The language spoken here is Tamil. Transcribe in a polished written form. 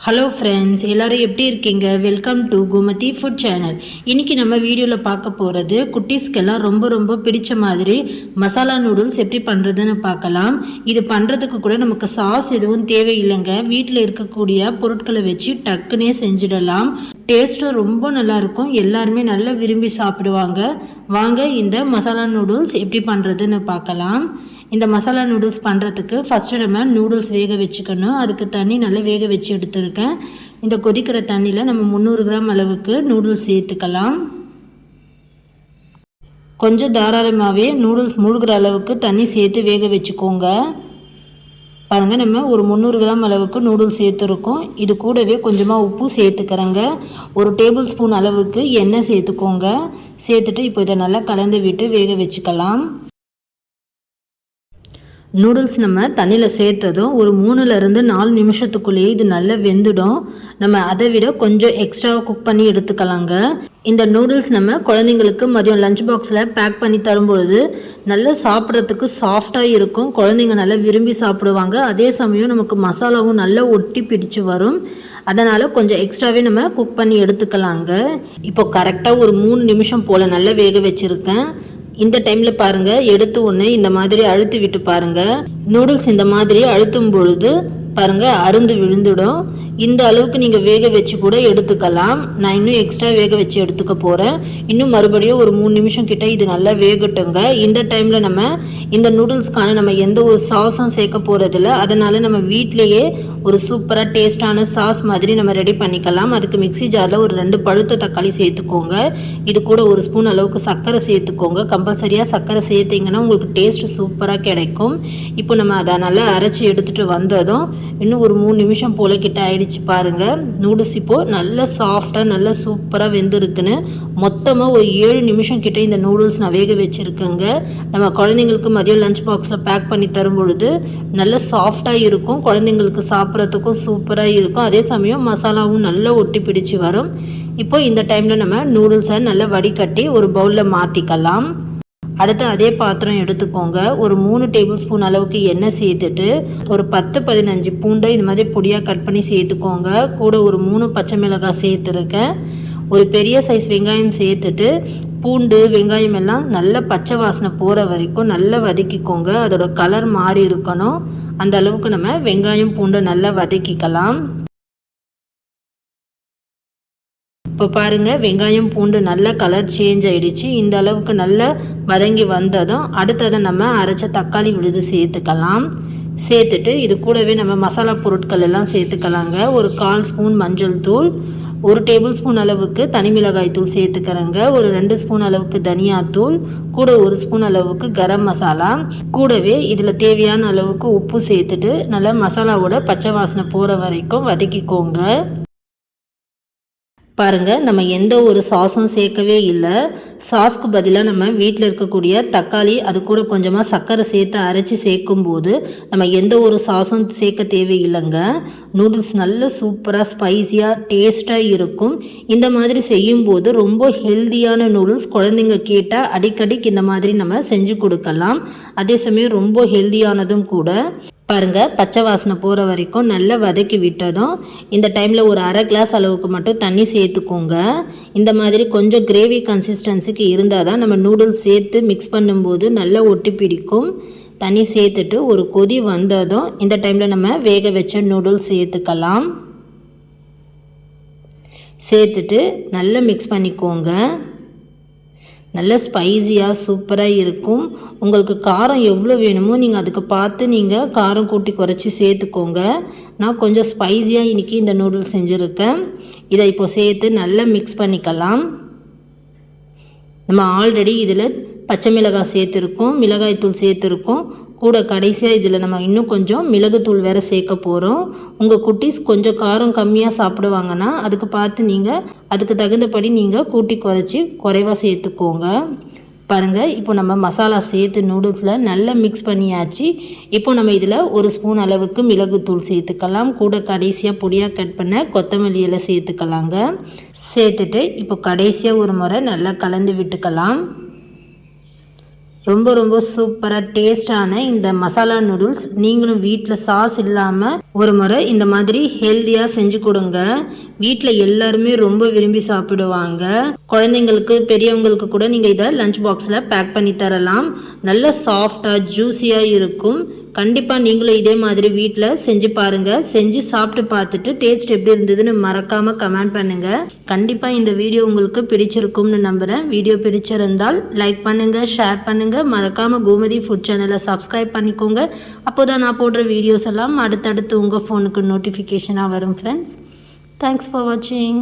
ஹலோ ஃப்ரெண்ட்ஸ், எல்லோரும் எப்படி இருக்கீங்க? Welcome to Gomathi food channel. இன்றைக்கி நம்ம வீடியோவில் பார்க்க போகிறது குட்டீஸ்க்கெல்லாம் ரொம்ப ரொம்ப பிடிச்ச மாதிரி மசாலா நூடுல்ஸ் எப்படி பண்ணுறதுன்னு பார்க்கலாம். இது பண்ணுறதுக்கு கூட நமக்கு சாஸ் எதுவும் தேவையில்லைங்க. வீட்டில் இருக்கக்கூடிய பொருட்களை வச்சு டக்குன்னே செஞ்சிடலாம். டேஸ்ட்டும் ரொம்ப நல்லாயிருக்கும். எல்லாருமே நல்லா விரும்பி சாப்பிடுவாங்க. வாங்க இந்த மசாலா நூடுல்ஸ் எப்படி பண்ணுறதுன்னு பார்க்கலாம். இந்த மசாலா நூடுல்ஸ் பண்ணுறதுக்கு ஃபஸ்ட்டு நம்ம நூடுல்ஸ் வேக வச்சுக்கணும். அதுக்கு தண்ணி நல்லா வேக வச்சு எடுத்துருக்கேன். இந்த கொதிக்கிற தண்ணியில் நம்ம 300 கிராம் அளவுக்கு நூடுல்ஸ் சேர்த்துக்கலாம். கொஞ்சம் தாராளமாகவே நூடுல்ஸ் மூழ்கிற அளவுக்கு தண்ணி சேர்த்து வேக வச்சுக்கோங்க. பாருங்கள், நம்ம ஒரு 300 கிராம் அளவுக்கு நூடுல்ஸ் சேர்த்துருக்கோம். இது கூடவே கொஞ்சமாக உப்பு சேர்த்துக்கிறேங்க. ஒரு டேபிள் ஸ்பூன் அளவுக்கு எண்ணெய் சேர்த்துக்கோங்க. சேர்த்துட்டு இப்போ இதை நல்லா கலந்து விட்டு வேக வச்சுக்கலாம். நூடுல்ஸ் நம்ம தண்ணியில் சேர்த்ததும் ஒரு 3-4 நிமிஷத்துக்குள்ளேயே இது நல்லா வெந்துடும். நம்ம அதை விட கொஞ்சம் எக்ஸ்ட்ராவாக குக் பண்ணி எடுத்துக்கலாங்க. இந்த நூடுல்ஸ் நம்ம குழந்தைங்களுக்கு மதியம் லஞ்ச் பாக்ஸில் பேக் பண்ணி தரும்பொழுது நல்லா சாப்பிட்றதுக்கு சாஃப்டாக இருக்கும். குழந்தைங்க நல்லா விரும்பி சாப்பிடுவாங்க. அதே சமயம் நமக்கு மசாலாவும் நல்லா ஒட்டி பிடிச்சு வரும். அதனால் கொஞ்சம் எக்ஸ்ட்ராவே நம்ம குக் பண்ணி எடுத்துக்கலாங்க. இப்போ கரெக்டாக ஒரு 3 நிமிஷம் போல் நல்லா வேக வச்சுருக்கேன். இந்த டைமில் பாருங்கள், எடுத்து ஒன்று இந்த மாதிரி அழுத்தி விட்டு பாருங்கள். நூடுல்ஸ் இந்த மாதிரி அழுத்தும் பொழுது பாருங்கள் அருந்து விழுந்துடும். இந்த அளவுக்கு நீங்கள் வேக வச்சு கூட எடுத்துக்கலாம். நான் இன்னும் எக்ஸ்ட்ரா வேக வச்சு எடுத்துக்க போகிறேன். இன்னும் மறுபடியும் ஒரு 3 நிமிஷம் கிட்ட இது நல்லா வேகட்டுங்க. இந்த டைமில் நம்ம இந்த நூடுல்ஸ்க்கான நம்ம எந்த ஒரு சாஸும் சேர்க்க போகிறதில்ல. அதனால் நம்ம வீட்டிலையே ஒரு சூப்பராக டேஸ்டான சாஸ் மாதிரி நம்ம ரெடி பண்ணிக்கலாம். அதுக்கு மிக்ஸி ஜாரில் ஒரு 2 பழுத்த தக்காளி சேர்த்துக்கோங்க. இது கூட ஒரு ஸ்பூன் அளவுக்கு சர்க்கரை சேர்த்துக்கோங்க. கம்பல்சரியாக சர்க்கரை சேர்த்திங்கன்னா உங்களுக்கு டேஸ்ட்டு சூப்பராக கிடைக்கும். இப்போ நம்ம அதை நல்லா அரைச்சி எடுத்துகிட்டு வந்ததும் இன்னும் ஒரு 3 நிமிஷம் போல கிட்ட ஆயிடுச்சு பாருங்கள். நூடுல்ஸ் இப்போது நல்லா சாஃப்டாக நல்லா சூப்பராக வெந்திருக்குன்னு. மொத்தமாக ஒரு 7 நிமிஷம் கிட்ட இந்த நூடுல்ஸ் நான் வேக வச்சுருக்கேங்க. நம்ம குழந்தைங்களுக்கு மதியம் லஞ்ச் பாக்ஸில் பேக் பண்ணி தரும் பொழுது நல்லா சாஃப்டாக இருக்கும். குழந்தைங்களுக்கு சாப்பிட்றதுக்கும் சூப்பராக இருக்கும். அதே சமயம் மசாலாவும் நல்லா ஒட்டி பிடிச்சி வரும். இப்போ இந்த டைமில் நம்ம நூடுல்ஸை நல்லா வடிகட்டி ஒரு பவுலில் மாற்றிக்கலாம். அடுத்து அதே பாத்திரம் எடுத்துக்கோங்க. ஒரு 3 டேபிள் ஸ்பூன் அளவுக்கு எண்ணெய் சேர்த்துட்டு ஒரு 10-15 பூண்டை இந்த மாதிரி பொடியாக கட் பண்ணி சேர்த்துக்கோங்க. கூட ஒரு 3 பச்சை மிளகாய் சேர்த்துருக்கேன். ஒரு பெரிய சைஸ் வெங்காயம் சேர்த்துட்டு பூண்டு வெங்காயம் எல்லாம் நல்ல பச்சை வாசனை போகிற வரைக்கும் நல்லா வதக்கிக்கோங்க. அதோட கலர் மாறி இருக்கணும். அந்த அளவுக்கு நம்ம வெங்காயம் பூண்டை நல்லா வதக்கிக்கலாம். இப்போ பாருங்கள், வெங்காயம் பூண்டு நல்லா கலர் சேஞ்ச் ஆகிடுச்சு. இந்த அளவுக்கு நல்லா வதங்கி வந்ததும் அடுத்ததை நம்ம அரைச்ச தக்காளி விழுது சேர்த்துக்கலாம். சேர்த்துட்டு இது கூடவே நம்ம மசாலா பொருட்கள் எல்லாம் சேர்த்துக்கலாங்க. ஒரு 1/4 ஸ்பூன் மஞ்சள் தூள், ஒரு டேபிள் ஸ்பூன் அளவுக்கு தனி மிளகாய் தூள் சேர்த்துக்கிறேங்க. ஒரு 2 ஸ்பூன் அளவுக்கு தனியாத்தூள், கூட 1 ஸ்பூன் அளவுக்கு கரம் மசாலா, கூடவே இதில் தேவையான அளவுக்கு உப்பு சேர்த்துட்டு நல்லா மசாலாவோட பச்சை வாசனை போகிற வரைக்கும் வதக்கிக்கோங்க. பாருங்கள், நம்ம எந்த ஒரு சாஸும் சேர்க்கவே இல்லை. சாஸ்க்கு பதிலாக நம்ம வீட்டில் இருக்கக்கூடிய தக்காளி அது கூட கொஞ்சமாக சர்க்கரை சேர்த்து அரைச்சி சேர்க்கும்போது நம்ம எந்த ஒரு சாஸும் சேர்க்க தேவையில்லைங்க. நூடுல்ஸ் நல்ல சூப்பராக ஸ்பைஸியாக டேஸ்ட்டாக இருக்கும். இந்த மாதிரி செய்யும்போது ரொம்ப ஹெல்தியான நூடுல்ஸ் குழந்தைங்க கேட்டால் அடிக்கடிக்கு இந்த மாதிரி நம்ம செஞ்சு கொடுக்கலாம். அதே சமயம் ரொம்ப ஹெல்தியானதும் கூட. பாருங்கள், பச்சை வாசனை போகிற வரைக்கும் நல்லா வதக்கி விட்டதும் இந்த டைமில் ஒரு 1/2 கிளாஸ் அளவுக்கு மட்டும் தண்ணி சேர்த்துக்கோங்க. இந்த மாதிரி கொஞ்சம் கிரேவி கன்சிஸ்டன்சிக்கு இருந்தால் தான் நம்ம நூடுல்ஸ் சேர்த்து மிக்ஸ் பண்ணும்போது நல்லா ஒட்டி பிடிக்கும். தண்ணி சேர்த்துட்டு ஒரு கொதி வந்ததும் இந்த டைமில் நம்ம வேக வச்ச நூடுல்ஸ் சேர்த்துக்கலாம். சேர்த்துட்டு நல்லா மிக்ஸ் பண்ணிக்கோங்க. நல்ல ஸ்பைஸியாக சூப்பராக இருக்கும். உங்களுக்கு காரம் எவ்வளோ வேணுமோ நீங்கள் அதுக்கு பார்த்து நீங்கள் காரம் கூட்டி குறைச்சி சேர்த்துக்கோங்க. நான் கொஞ்சம் ஸ்பைஸியாக இன்றைக்கி இந்த நூடுல்ஸ் செஞ்சுருக்கேன். இதை இப்போ சேர்த்து நல்லா மிக்ஸ் பண்ணிக்கலாம். நம்ம ஆல்ரெடி இதில் பச்சை மிளகாய் சேர்த்துருக்கோம், மிளகாய் தூள் சேர்த்துருக்கோம். கூட கடைசியாக இதில் நம்ம இன்னும் கொஞ்சம் மிளகுத்தூள் வேறு சேர்க்க போகிறோம். உங்கள் குட்டீஸ் கொஞ்சம் காரம் கம்மியாக சாப்பிடுவாங்கன்னா அதுக்கு பார்த்து நீங்கள் அதுக்கு தகுந்தபடி நீங்கள் கூட்டி குறைச்சி குறைவாக சேர்த்துக்கோங்க. பாருங்கள், இப்போ நம்ம மசாலா சேர்த்து நூடுல்ஸில் நல்லா மிக்ஸ் பண்ணியாச்சு. இப்போ நம்ம இதில் 1 ஸ்பூன் அளவுக்கு மிளகுத்தூள் சேர்த்துக்கலாம். கூட கடைசியாக பொடியாக கட் பண்ண கொத்தமல்லி இலை சேர்த்துக்கலாங்க. சேர்த்துட்டு இப்போ கடைசியாக ஒரு முறை நல்லா கலந்து விட்டுக்கலாம். ரொம்ப ரொம்ப சூப்பராக டேஸ்டான இந்த மசாலா நூடுல்ஸ் நீங்களும் வீட்டில் சாஸ் இல்லாமல் ஒரு முறை இந்த மாதிரி ஹெல்த்தியாக செஞ்சு கொடுங்க. வீட்டில் எல்லாருமே ரொம்ப விரும்பி சாப்பிடுவாங்க. குழந்தைங்களுக்கு பெரியவங்களுக்கு கூட நீங்கள் இதை லஞ்ச் பாக்ஸில் பேக் பண்ணி தரலாம். நல்ல சாஃப்டாக ஜூஸியாக இருக்கும். கண்டிப்பாக நீங்களும் இதே மாதிரி வீட்டில் செஞ்சு பாருங்கள். செஞ்சு சாப்பிட்டு பார்த்துட்டு டேஸ்ட் எப்படி இருந்ததுன்னு மறக்காமல் கமெண்ட் பண்ணுங்கள். கண்டிப்பாக இந்த வீடியோ உங்களுக்கு பிடிச்சிருக்கும்னு நம்புகிறேன். வீடியோ பிடிச்சிருந்தால் லைக் பண்ணுங்கள், ஷேர் பண்ணுங்கள். மறக்காமல் கோமதி ஃபுட் சேனலை சப்ஸ்கிரைப் பண்ணிக்கோங்க. அப்போ தான் நான் போடுற வீடியோஸ் எல்லாம் அடுத்தடுத்து உங்கள் ஃபோனுக்கு நோட்டிஃபிகேஷனாக வரும் ஃப்ரெண்ட்ஸ். தேங்க்ஸ் ஃபார் வாட்சிங்.